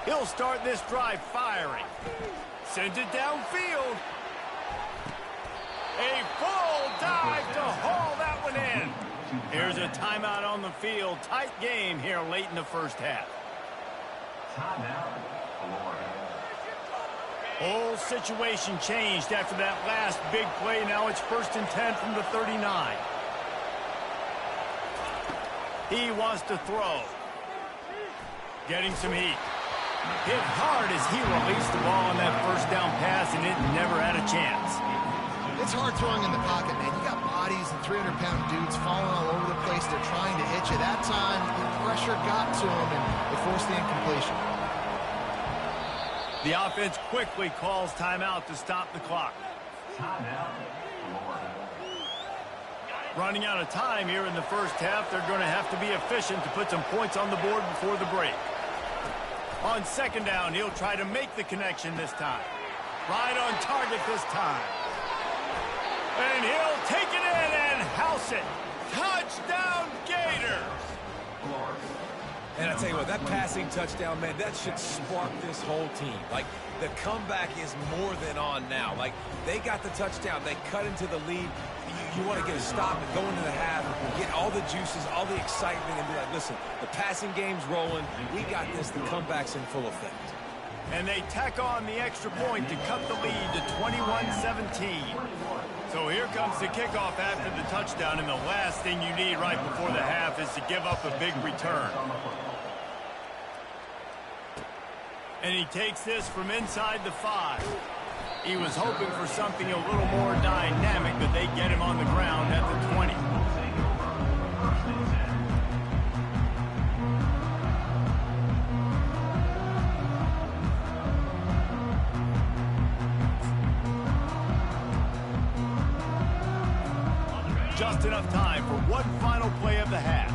He'll start this drive firing. Sends it downfield. A full dive to haul that one in. Here's a timeout on the field. Tight game here late in the first half. Whole situation changed after that last big play. Now it's 1st and 10 from the 39. He wants to throw. Getting some heat. Hit hard as he released the ball on that first down pass, and it never had a chance. It's hard throwing in the pocket, man. You got bodies and 300-pound dudes falling all over the place. They're trying to hit you. That time, the pressure got to him, and they forced the incompletion. The offense quickly calls timeout to stop the clock. Running out of time here in the first half, they're going to have to be efficient to put some points on the board before the break. On 2nd down, he'll try to make the connection this time. Right on target this time. And he'll take it in and house it. Touchdown, Gators! And I tell you what, that passing touchdown, man, that should spark this whole team. Like, the comeback is more than on now. Like, they got the touchdown. They cut into the lead. You want to get a stop and go into the half, get all the juices, all the excitement, and be like, listen, the passing game's rolling. We got this. The comeback's in full effect. And they tack on the extra point to cut the lead to 21-17. So here comes the kickoff after the touchdown, and the last thing you need right before the half is to give up a big return. And he takes this from inside the 5. He was hoping for something a little more dynamic, but they get him on the ground at the 20. Just enough time for one final play of the half.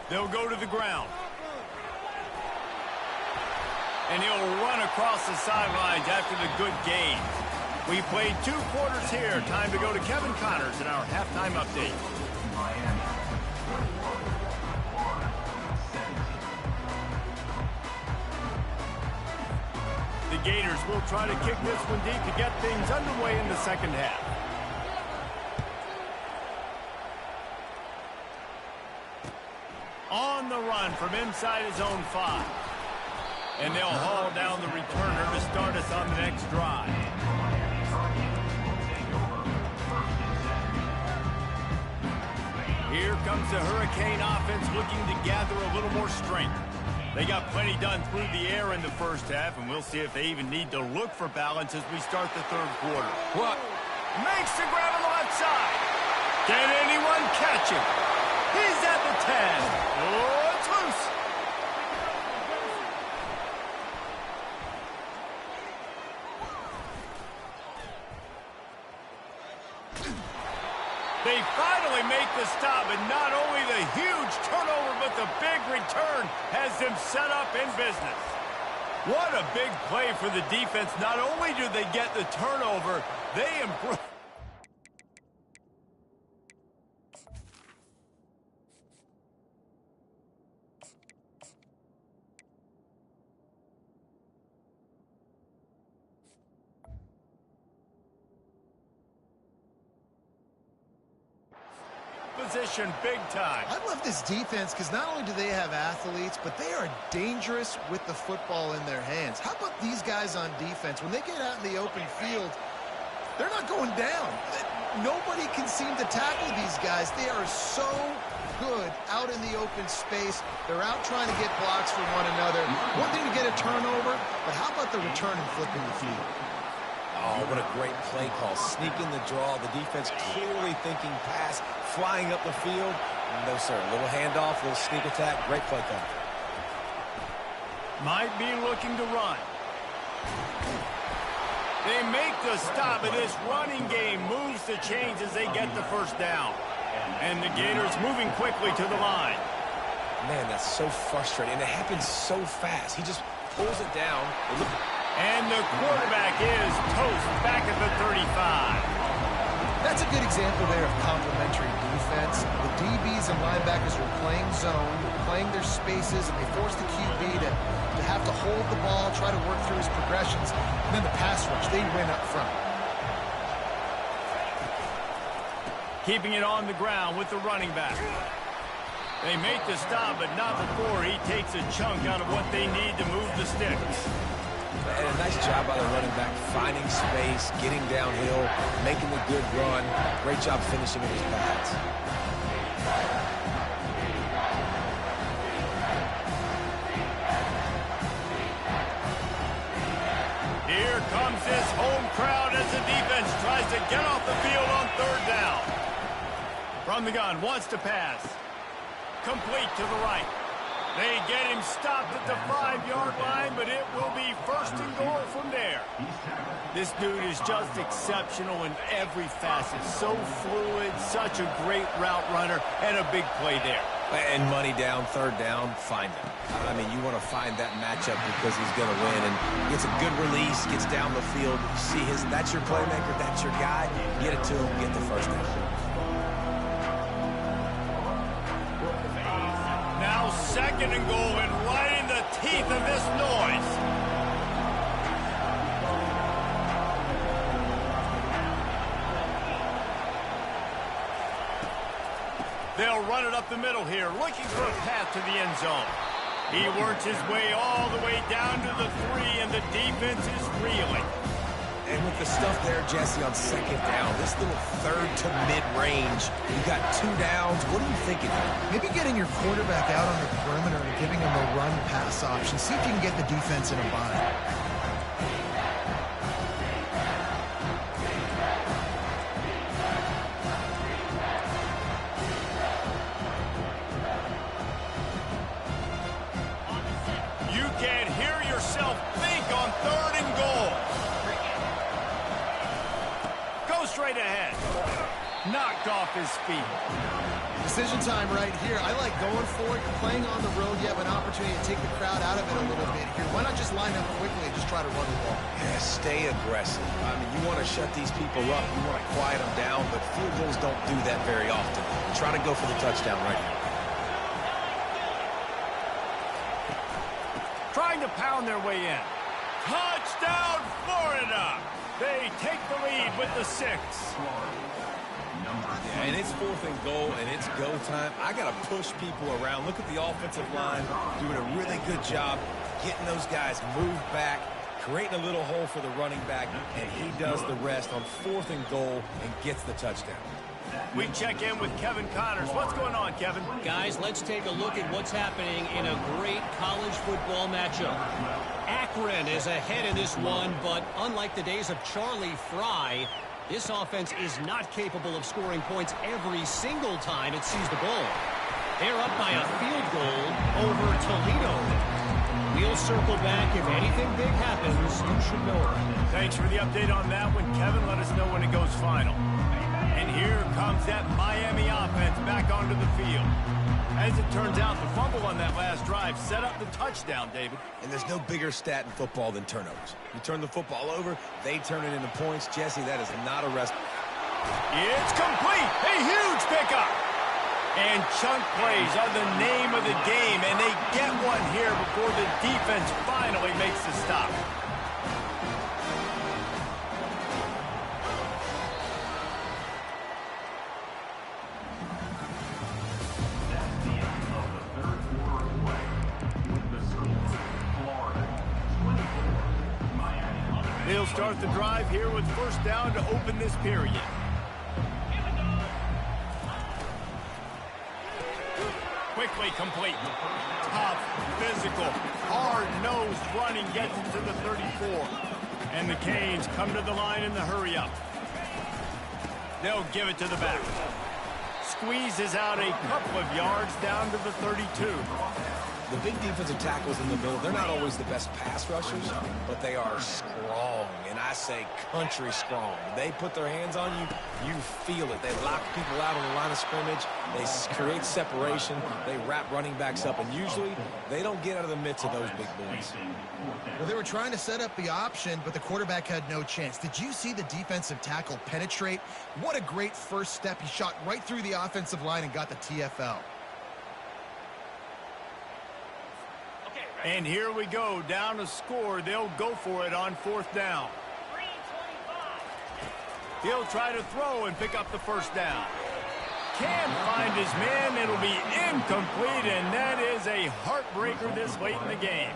They'll go to the ground. And he'll run across the sidelines after the good gain. We played 2 quarters here. Time to go to Kevin Connors in our halftime update. The Gators will try to kick this one deep to get things underway in the second half. On the run from inside his own 5. And they'll haul down the returner to start us on the next drive. Here comes the Hurricane offense looking to gather a little more strength. They got plenty done through the air in the first half, and we'll see if they even need to look for balance as we start the 3rd quarter. What? Makes the grab on the left side. Can anyone catch him? He's at the 10. Oh, it's loose. They finally make the stop, and not only the huge turnover, but the big return has them set up in business. What a big play for the defense. Not only do they get the turnover, they improve. Position big time. I love this defense because not only do they have athletes, but they are dangerous with the football in their hands. How about these guys on defense? When they get out in the open field, they're not going down. Nobody can seem to tackle these guys. They are so good out in the open space. They're out trying to get blocks from one another. One thing to get a turnover, but how about the return and flipping the field? Oh, what a great play call. Sneaking the draw. The defense clearly thinking pass, flying up the field. No, sir. A little handoff, a little sneak attack. Great play call. Might be looking to run. They make the stop, and this running game moves the chains as they get the first down. And the Gators moving quickly to the line. Man, that's so frustrating. And it happens so fast. He just pulls it down. And the quarterback is toast back at the 35. That's a good example there of complementary defense. The DBs and linebackers were playing zone, playing their spaces, and they forced the QB to have to hold the ball, try to work through his progressions, and then the pass rush, they win up front. Keeping it on the ground with the running back. They make the stop, but not before he takes a chunk out of what they need to move the sticks. And a nice job by the running back, finding space, getting downhill, making a good run. Great job finishing in his pads. Here comes this home crowd as the defense tries to get off the field on third down. From the gun, wants to pass. Complete to the right. They get him stopped at the 5-yard line, but it will be first and goal from there. This dude is just exceptional in every facet. So fluid, such a great route runner, and a big play there. And money down, third down, find him. I mean, you want to find that matchup because he's going to win. And gets a good release, gets down the field. You see that's your playmaker, that's your guy. Get it to him, get the first down. Now second and goal, and right in the teeth of this noise. They'll run it up the middle here, looking for a path to the end zone. He works his way all the way down to the 3, and the defense is reeling. And with the stuff there, Jesse, on second down, this little third to mid-range, you got 2 downs. What are you thinking here? Maybe getting your quarterback out on the perimeter and giving him a run-pass option. See if you can get the defense in a bind. You can hear yourself think on third and goal. Straight ahead. Knocked off his feet. Decision time right here. I like going for it. You're playing on the road. You have an opportunity to take the crowd out of it a little bit here. Why not just line up quickly and just try to run the ball? Yeah, stay aggressive. I mean, you want to shut these people up. You want to quiet them down, but field goals don't do that very often. Try to go for the touchdown right here. Trying to pound their way in. Touchdown, Florida! They take the lead with the 6. Yeah, and it's 4th and goal, and it's go time. I got to push people around. Look at the offensive line doing a really good job getting those guys moved back, creating a little hole for the running back, and he does the rest on 4th and goal and gets the touchdown. We check in with Kevin Connors. What's going on, Kevin? Guys, let's take a look at what's happening in a great college football matchup. Akron is ahead in this one, but unlike the days of Charlie Fry, this offense is not capable of scoring points every single time it sees the ball. They're up by a field goal over Toledo. We'll circle back. If anything big happens, you should know it. Thanks for the update on that one, Kevin. Let us know when it goes final. And here comes that Miami offense back onto the field. As it turns out, the fumble on that last drive set up the touchdown, David. And there's no bigger stat in football than turnovers. You turn the football over, they turn it into points. Jesse, that is not a rest. It's complete. A huge pickup. And chunk plays are the name of the game, and they get one here before the defense finally makes the stop. They'll start the drive here with first down to open this period. Quickly complete. Tough, physical, hard-nosed running gets it to the 34. And the Canes come to the line in the hurry-up. They'll give it to the back. Squeezes out a couple of yards down to the 32. The big defensive tackles in the middle, they're not always the best pass rushers, but they are strong, and I say country strong. They put their hands on you, you feel it. They lock people out on the line of scrimmage. They create separation. They wrap running backs up, and usually they don't get out of the midst of those big boys. Well, they were trying to set up the option, but the quarterback had no chance. Did you see the defensive tackle penetrate? What a great first step. He shot right through the offensive line and got the TFL. And here we go, down to score. They'll go for it on 4th down. He'll try to throw and pick up the first down. Can't find his man. It'll be incomplete, and that is a heartbreaker this late in the game.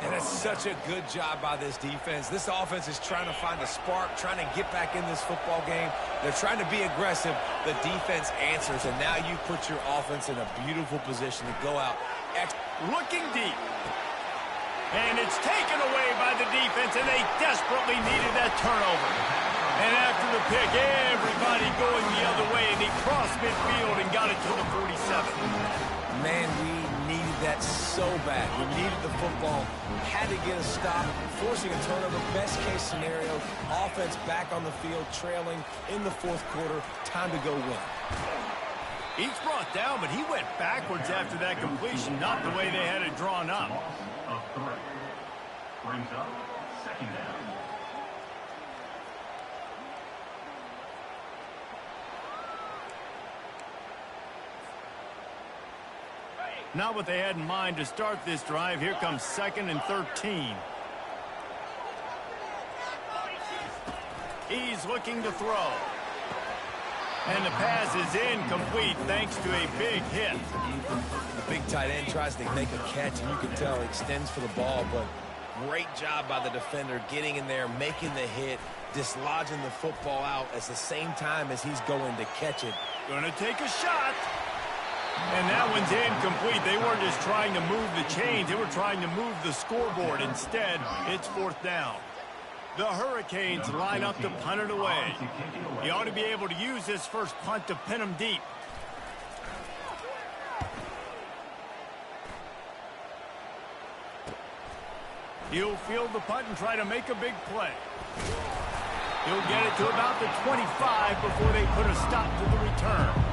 And it's such a good job by this defense. This offense is trying to find a spark, trying to get back in this football game. They're trying to be aggressive. The defense answers, and now you put your offense in a beautiful position to go out. Looking deep. And it's taken away by the defense, and they desperately needed that turnover. And after the pick, everybody going the other way, and he crossed midfield and got it to the 47. Man, we needed that so bad. We needed the football, had to get a stop, forcing a turnover. Best case scenario, offense back on the field, trailing in the 4th quarter. Time to go win. He's brought down, but he went backwards after that completion, not the way they had it drawn up. Brings up 2nd down. Not what they had in mind to start this drive. Here comes 2nd and 13. He's looking to throw. And the pass is incomplete thanks to a big hit. The big tight end tries to make a catch, and you can tell he extends for the ball, but great job by the defender getting in there, making the hit, dislodging the football out at the same time as he's going to catch it. Going to take a shot. And that one's incomplete. They weren't just trying to move the chains. They were trying to move the scoreboard. Instead, it's 4th down. The Hurricanes line up to punt it away. He ought to be able to use this first punt to pin him deep. He'll field the punt and try to make a big play. He'll get it to about the 25 before they put a stop to the return.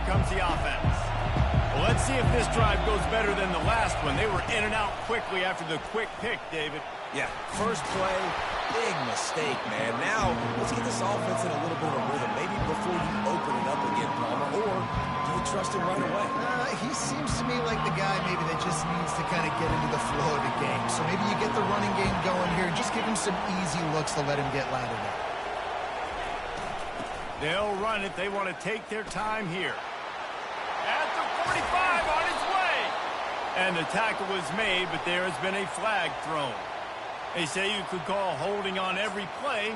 Comes the offense. Well, let's see if this drive goes better than the last one. They were in and out quickly after the quick pick, David. Yeah, first play, big mistake, man. Now, let's get this offense in a little bit of a rhythm. Maybe before you open it up again, Palmer, or do you trust him right away? He seems to me like the guy maybe that just needs to kind of get into the flow of the game. So maybe you get the running game going here and just give him some easy looks to let him get louder there. They'll run it. They want to take their time here. At the 45, on its way. And the tackle was made, but there has been a flag thrown. They say you could call holding on every play.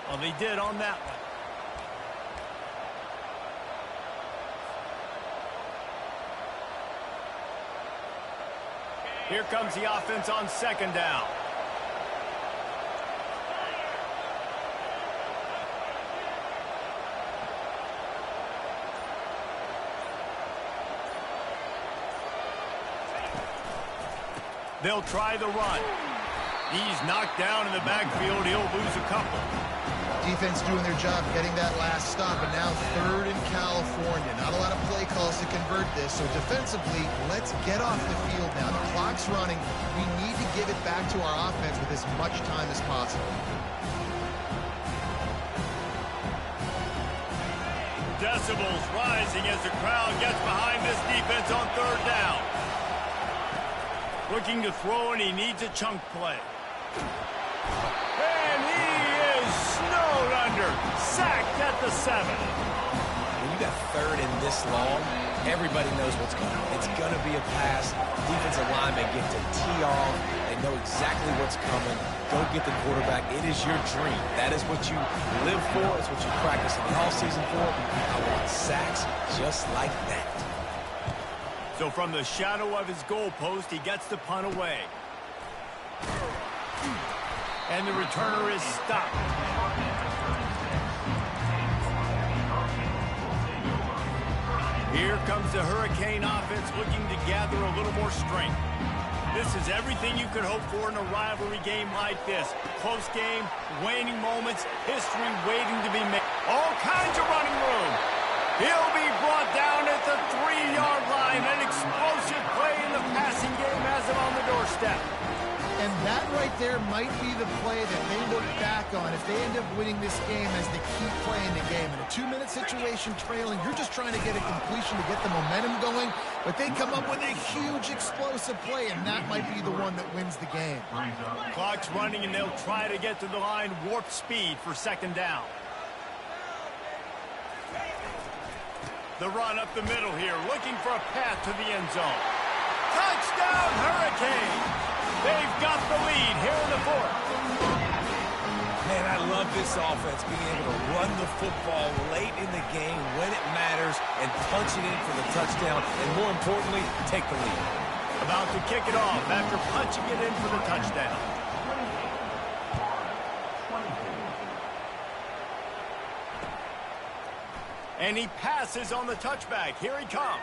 Well, they did on that one. Here comes the offense on 2nd down. They'll try the run. He's knocked down in the backfield. He'll lose a couple. Defense doing their job getting that last stop, and now 3rd in California. Not a lot of play calls to convert this, so defensively, let's get off the field now. The clock's running. We need to give it back to our offense with as much time as possible. Decibels rising as the crowd gets behind this defense on 3rd down. Looking to throw, and he needs a chunk play. And he is snowed under. Sacked at the 7. When you got 3rd and this long, everybody knows what's coming. It's going to be a pass. Defensive linemen get to tee off. They know exactly what's coming. Go get the quarterback. It is your dream. That is what you live for. It's what you practice in the offseason for. I want sacks just like that. So from the shadow of his goalpost, he gets the punt away. And the returner is stopped. Here comes the Hurricane offense looking to gather a little more strength. This is everything you could hope for in a rivalry game like this. Close game, waning moments, history waiting to be made. All kinds of running room. He'll be brought down at the 3-yard line. An explosive play in the passing game has him on the doorstep. And that right there might be the play that they look back on if they end up winning this game as the key play in the game. In a 2-minute situation trailing, you're just trying to get a completion to get the momentum going, but they come up with a huge explosive play, and that might be the one that wins the game. Clock's running, and they'll try to get to the line warp speed for second down. The run up the middle here, looking for a path to the end zone. Touchdown, Hurricane! They've got the lead here in the fourth. Man, I love this offense, being able to run the football late in the game when it matters and punch it in for the touchdown, and more importantly, take the lead. About to kick it off after punching it in for the touchdown. And he passes on the touchback. Here he comes.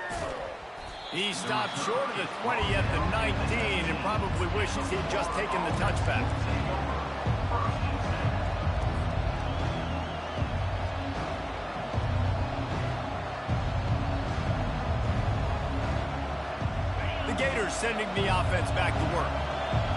He stopped short of the 20 at the 19 and probably wishes he'd just taken the touchback. The Gators sending the offense back to work.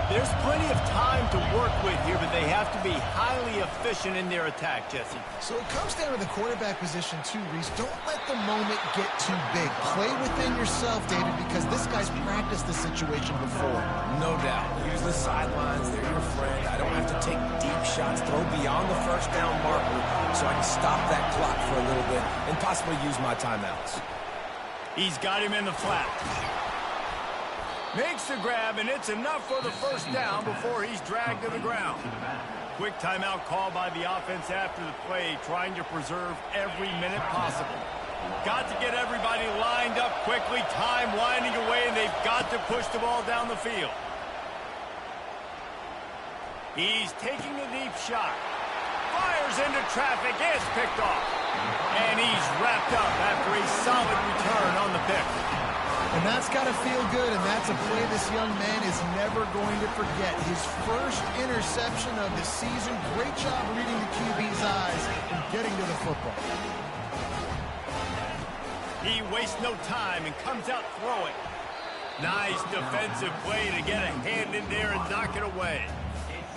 There's plenty of time to work with here, but they have to be highly efficient in their attack, Jesse. So it comes down to the quarterback position too, Reese. Don't let the moment get too big. Play within yourself, David, because this guy's practiced this situation before. No doubt. Use the sidelines. They're your friend. I don't have to take deep shots, throw beyond the first down marker so I can stop that clock for a little bit and possibly use my timeouts. He's got him in the flat. Makes the grab, and it's enough for the first down before he's dragged to the ground. Quick timeout call by the offense after the play, trying to preserve every minute possible. Got to get everybody lined up quickly, time winding away, and they've got to push the ball down the field. He's taking a deep shot. Fires into traffic, it's picked off. And he's wrapped up after a solid return on the pick. And that's got to feel good, and that's a play this young man is never going to forget. His first interception of the season. Great job reading the QB's eyes and getting to the football. He wastes no time and comes out throwing. Nice defensive play to get a hand in there and knock it away.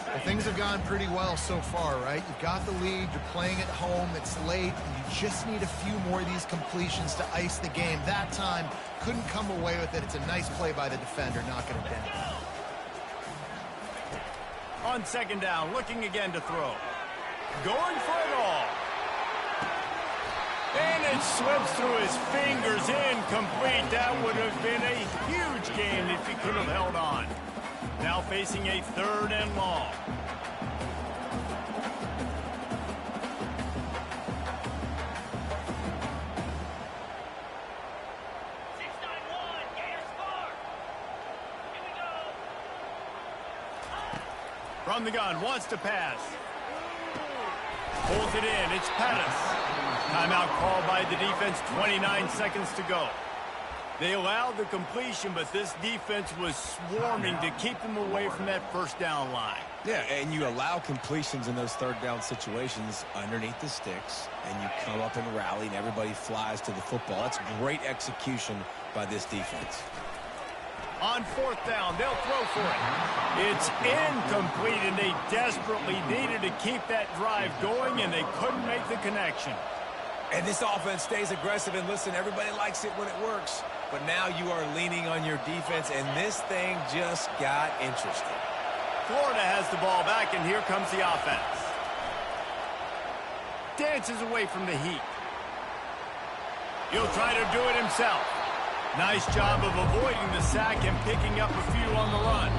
Well, things have gone pretty well so far, right? You've got the lead, you're playing at home, it's late, and you just need a few more of these completions to ice the game. That time, couldn't come away with it. It's a nice play by the defender, knocking it down. On second down, looking again to throw. Going for it all. And it slips through his fingers, incomplete. That would have been a huge gain if he could have held on. Now facing a third and long. From the gun, wants to pass. Pulls it in, it's Pettis. Timeout called by the defense, 29 seconds to go. They allowed the completion, but this defense was swarming to keep them away from that first down line. Yeah, and you allow completions in those third down situations underneath the sticks, and you come up and rally, and everybody flies to the football. That's great execution by this defense. On fourth down, they'll throw for it. It's incomplete, and they desperately needed to keep that drive going, and they couldn't make the connection. And this offense stays aggressive, and listen, everybody likes it when it works. But now you are leaning on your defense, and this thing just got interesting. Florida has the ball back, and here comes the offense. Dances away from the heat. He'll try to do it himself. Nice job of avoiding the sack and picking up a few on the run.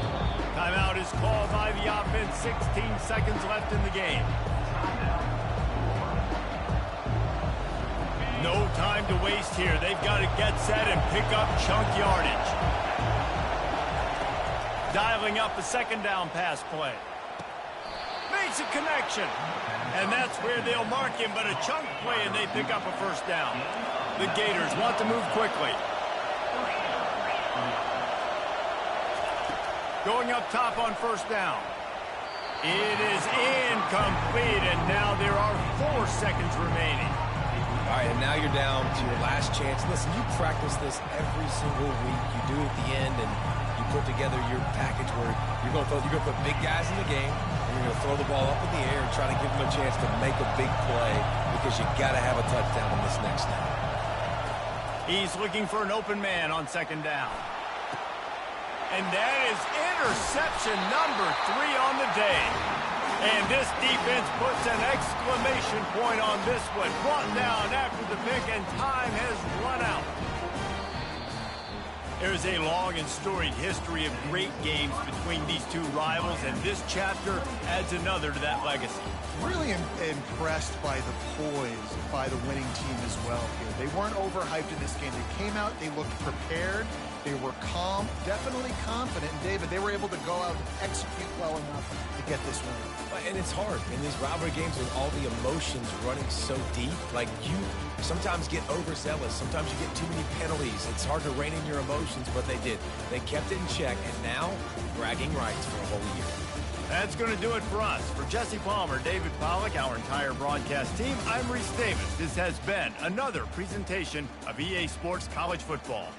Timeout is called by the offense. 16 seconds left in the game. No time time to waste here. They've got to get set and pick up chunk yardage. Dialing up a second down pass play. Makes a connection. And that's where they'll mark him, but a chunk play and they pick up a first down. The Gators want to move quickly. Going up top on first down. It is incomplete, and now there are 4 seconds remaining. All right, and now you're down to your last chance. Listen, you practice this every single week. You do it at the end, and you put together your package where you're going to put big guys in the game, and you're going to throw the ball up in the air and try to give them a chance to make a big play because you got to have a touchdown on this next down. He's looking for an open man on second down. And that is interception number 3 on the day. And this defense puts an exclamation point on this one. Brought down after the pick, and time has run out. There's a long and storied history of great games between these two rivals, and this chapter adds another to that legacy. Really impressed by the poise by the winning team as well here. They weren't overhyped in this game. They came out, they looked prepared, they were calm, definitely confident. And David, they were able to go out and execute well enough to get this win. And it's hard in these rivalry games with all the emotions running so deep. Like, you sometimes get overzealous. Sometimes you get too many penalties. It's hard to rein in your emotions, but they did. They kept it in check, and now bragging rights for a whole year. That's going to do it for us. For Jesse Palmer, David Pollack, our entire broadcast team, I'm Reese Davis. This has been another presentation of EA Sports College Football.